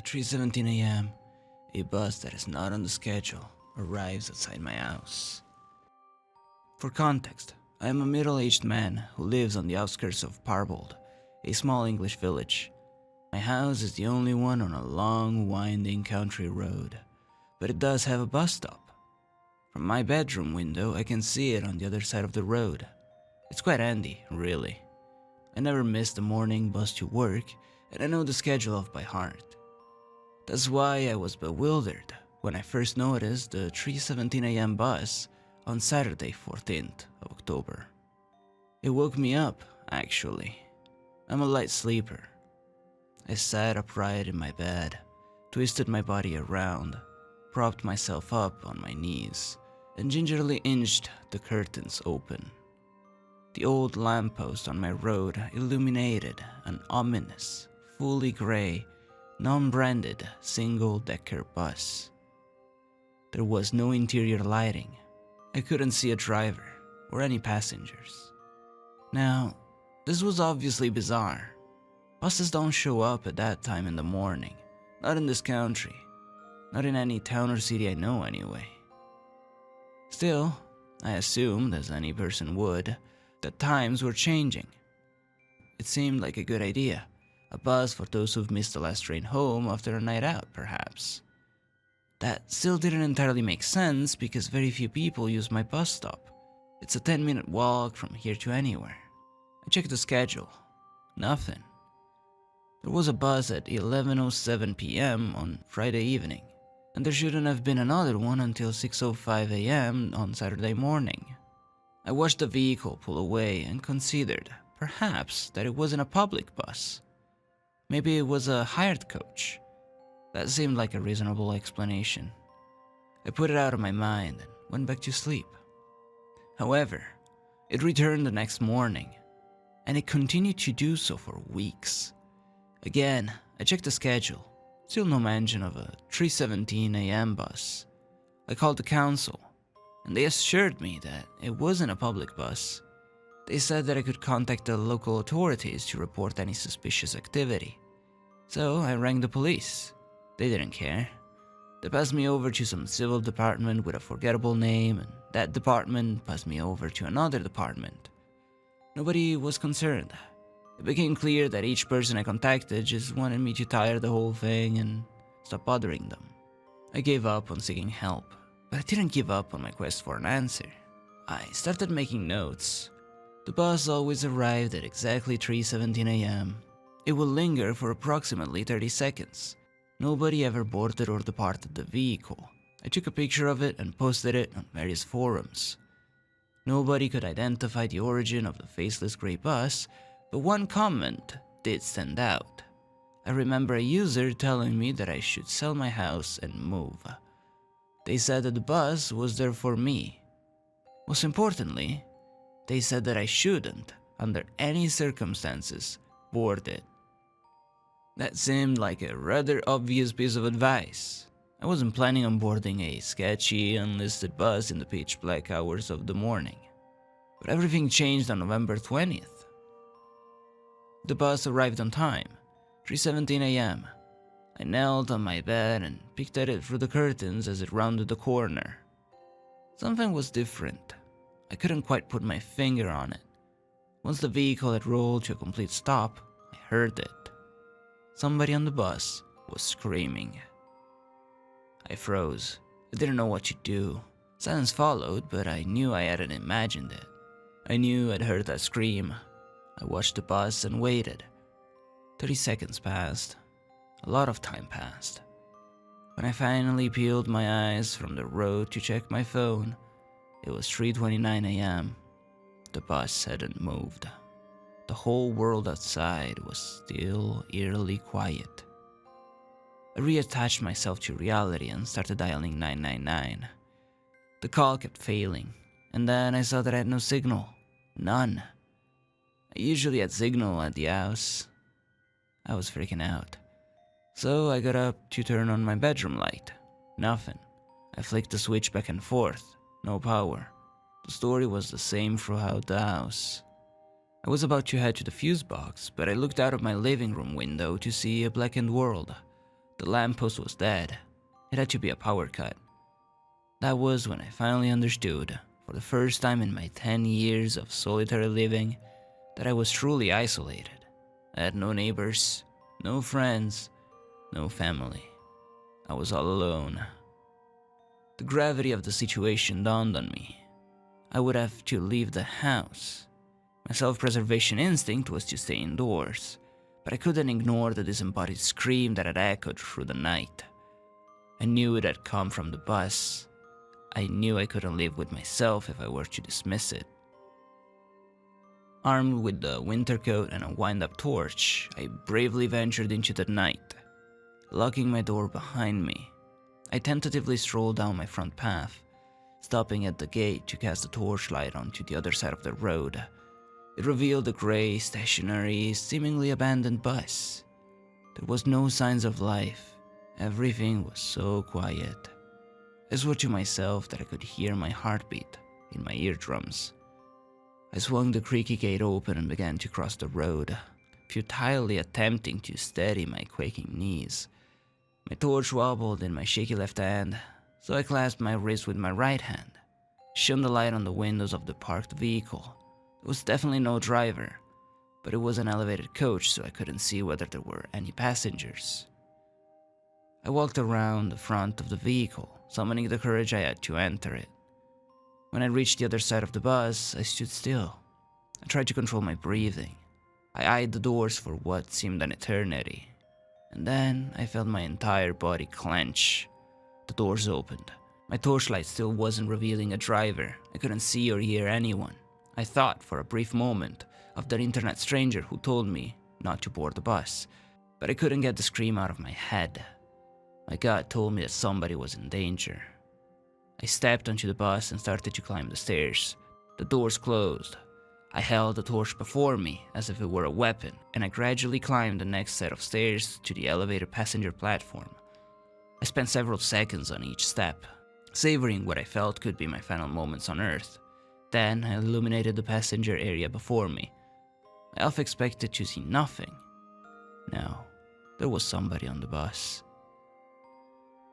At 3:17 a.m., a bus that is not on the schedule arrives outside my house. For context, I am a middle-aged man who lives on the outskirts of Parbold, a small English village. My house is the only one on a long, winding country road, but it does have a bus stop. From my bedroom window, I can see it on the other side of the road. It's quite handy, really. I never miss the morning bus to work, and I know the schedule off by heart. That's why I was bewildered when I first noticed the 3:17 a.m. bus on Saturday 14th of October. It woke me up, actually. I'm a light sleeper. I sat upright in my bed, twisted my body around, propped myself up on my knees, and gingerly inched the curtains open. The old lamppost on my road illuminated an ominous, fully gray, non-branded single-decker bus. There was no interior lighting. I couldn't see a driver or any passengers. Now, this was obviously bizarre. Buses don't show up at that time in the morning, not in this country, not in any town or city I know anyway. Still, I assumed, as any person would, that times were changing. It seemed like a good idea, a bus for those who've missed the last train home after a night out, perhaps. That still didn't entirely make sense because very few people use my bus stop. It's a 10-minute walk from here to anywhere. I checked the schedule. Nothing. There was a bus at 11:07 p.m. on Friday evening, and there shouldn't have been another one until 6:05 a.m. on Saturday morning. I watched the vehicle pull away and considered, perhaps, that it wasn't a public bus. Maybe it was a hired coach. That seemed like a reasonable explanation. I put it out of my mind and went back to sleep. However, it returned the next morning, and it continued to do so for weeks. Again, I checked the schedule. Still no mention of a 3:17 a.m. bus. I called the council, and they assured me that it wasn't a public bus. They said that I could contact the local authorities to report any suspicious activity. So I rang the police. They didn't care. They passed me over to some civil department with a forgettable name, and that department passed me over to another department. Nobody was concerned. It became clear that each person I contacted just wanted me to tire the whole thing and stop bothering them. I gave up on seeking help, but I didn't give up on my quest for an answer. I started making notes. The bus always arrived at exactly 3:17 a.m. It would linger for approximately 30 seconds. Nobody ever boarded or departed the vehicle. I took a picture of it and posted it on various forums. Nobody could identify the origin of the faceless gray bus, but one comment did stand out. I remember a user telling me that I should sell my house and move. They said that the bus was there for me. Most importantly, they said that I shouldn't, under any circumstances, board it. That seemed like a rather obvious piece of advice. I wasn't planning on boarding a sketchy, unlisted bus in the pitch black hours of the morning. But everything changed on November 20th. The bus arrived on time, 3:17 a.m. I knelt on my bed and peeked at it through the curtains as it rounded the corner. Something was different. I couldn't quite put my finger on it. Once the vehicle had rolled to a complete stop, I heard it. Somebody on the bus was screaming. I froze. I didn't know what to do. Silence followed, but I knew I hadn't imagined it. I knew I'd heard that scream. I watched the bus and waited. 30 seconds passed. A lot of time passed. When I finally peeled my eyes from the road to check my phone, it was 3:29 a.m. The bus hadn't moved. The whole world outside was still eerily quiet. I reattached myself to reality and started dialing 999. The call kept failing, and then I saw that I had no signal. None. I usually had signal at the house. I was freaking out. So I got up to turn on my bedroom light. Nothing. I flicked the switch back and forth. No power. The story was the same throughout the house. I was about to head to the fuse box, but I looked out of my living room window to see a blackened world. The lamppost was dead. It had to be a power cut. That was when I finally understood, for the first time in my 10 years of solitary living, that I was truly isolated. I had no neighbors, no friends, no family. I was all alone. The gravity of the situation dawned on me. I would have to leave the house. My self-preservation instinct was to stay indoors, but I couldn't ignore the disembodied scream that had echoed through the night. I knew it had come from the bus. I knew I couldn't live with myself if I were to dismiss it. Armed with the winter coat and a wind-up torch, I bravely ventured into the night. Locking my door behind me, I tentatively strolled down my front path, stopping at the gate to cast the torchlight onto the other side of the road. It revealed a gray, stationary, seemingly abandoned bus. There was no signs of life. Everything was so quiet. I swore to myself that I could hear my heartbeat in my eardrums. I swung the creaky gate open and began to cross the road, futilely attempting to steady my quaking knees. My torch wobbled in my shaky left hand, so I clasped my wrist with my right hand, shone the light on the windows of the parked vehicle. There was definitely no driver, but it was an elevated coach, so I couldn't see whether there were any passengers. I walked around the front of the vehicle, summoning the courage I had to enter it. When I reached the other side of the bus, I stood still. I tried to control my breathing. I eyed the doors for what seemed an eternity. And then I felt my entire body clench. The doors opened. My torchlight still wasn't revealing a driver. I couldn't see or hear anyone. I thought for a brief moment of that internet stranger who told me not to board the bus, but I couldn't get the scream out of my head. My gut told me that somebody was in danger. I stepped onto the bus and started to climb the stairs. The doors closed. I held the torch before me as if it were a weapon, and I gradually climbed the next set of stairs to the elevated passenger platform. I spent several seconds on each step, savoring what I felt could be my final moments on Earth. Then I illuminated the passenger area before me. I half expected to see nothing. No, there was somebody on the bus.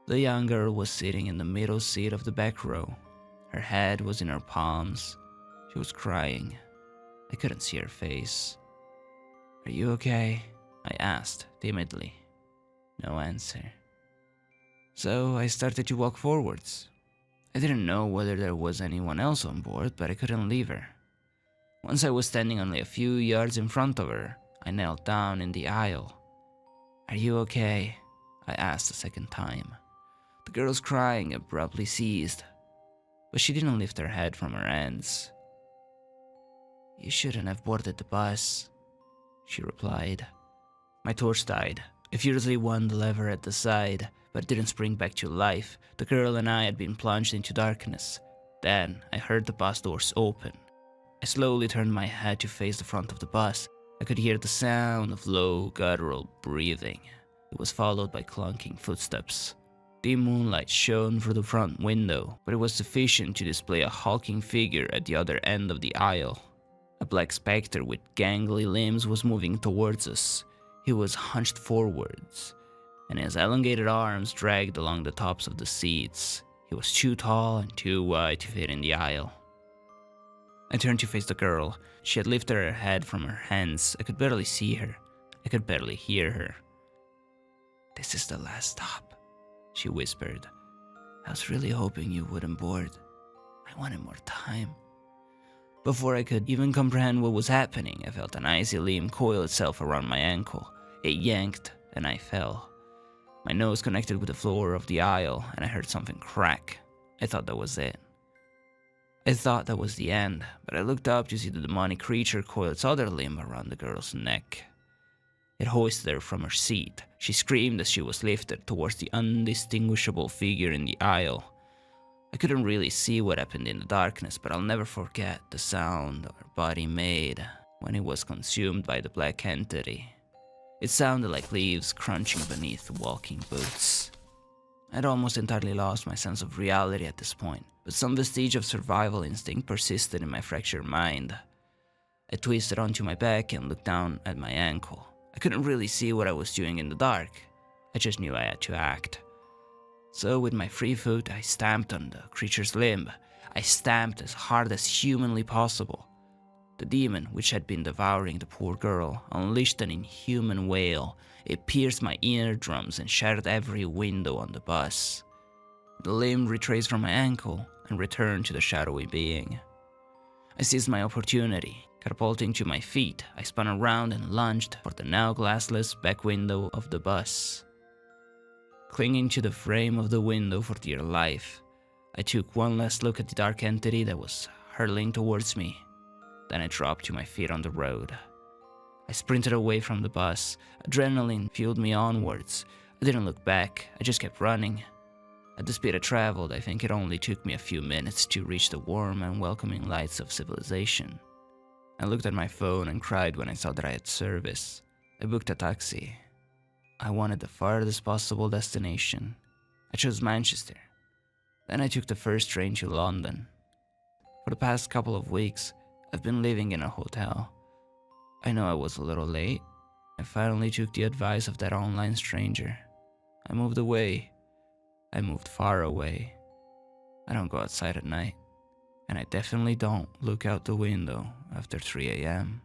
The young girl was sitting in the middle seat of the back row. Her head was in her palms. She was crying. I couldn't see her face. "Are you okay?" I asked timidly. No answer. So I started to walk forwards. I didn't know whether there was anyone else on board, but I couldn't leave her. Once I was standing only a few yards in front of her, I knelt down in the aisle. "Are you okay?" I asked a second time. The girl's crying abruptly ceased, but she didn't lift her head from her hands. "You shouldn't have boarded the bus," she replied. My torch died. I furiously wound the lever at the side, but it didn't spring back to life. The girl and I had been plunged into darkness. Then I heard the bus doors open. I slowly turned my head to face the front of the bus. I could hear the sound of low, guttural breathing. It was followed by clunking footsteps. Dim moonlight shone through the front window, but it was sufficient to display a hulking figure at the other end of the aisle. A black specter with gangly limbs was moving towards us. He was hunched forwards, and his elongated arms dragged along the tops of the seats. He was too tall and too wide to fit in the aisle. I turned to face the girl. She had lifted her head from her hands. I could barely see her. I could barely hear her. "This is the last stop," she whispered. "I was really hoping you wouldn't board. I wanted more time." Before I could even comprehend what was happening, I felt an icy limb coil itself around my ankle. It yanked, and I fell. My nose connected with the floor of the aisle, and I heard something crack. I thought that was it. I thought that was the end, but I looked up to see the demonic creature coil its other limb around the girl's neck. It hoisted her from her seat. She screamed as she was lifted towards the undistinguishable figure in the aisle. I couldn't really see what happened in the darkness, but I'll never forget the sound her body made when it was consumed by the black entity. It sounded like leaves crunching beneath walking boots. I'd almost entirely lost my sense of reality at this point, but some vestige of survival instinct persisted in my fractured mind. I twisted onto my back and looked down at my ankle. I couldn't really see what I was doing in the dark. I just knew I had to act. So with my free foot, I stamped on the creature's limb. I stamped as hard as humanly possible. The demon, which had been devouring the poor girl, unleashed an inhuman wail. It pierced my eardrums and shattered every window on the bus. The limb retraced from my ankle and returned to the shadowy being. I seized my opportunity. Catapulting to my feet, I spun around and lunged for the now glassless back window of the bus. Clinging to the frame of the window for dear life, I took one last look at the dark entity that was hurtling towards me. Then I dropped to my feet on the road. I sprinted away from the bus. Adrenaline fueled me onwards. I didn't look back, I just kept running. At the speed I traveled, I think it only took me a few minutes to reach the warm and welcoming lights of civilization. I looked at my phone and cried when I saw that I had service. I booked a taxi. I wanted the farthest possible destination. I chose Manchester. Then I took the first train to London. For the past couple of weeks, I've been living in a hotel. I know I was a little late. I finally took the advice of that online stranger. I moved away. I moved far away. I don't go outside at night. And I definitely don't look out the window after 3 a.m.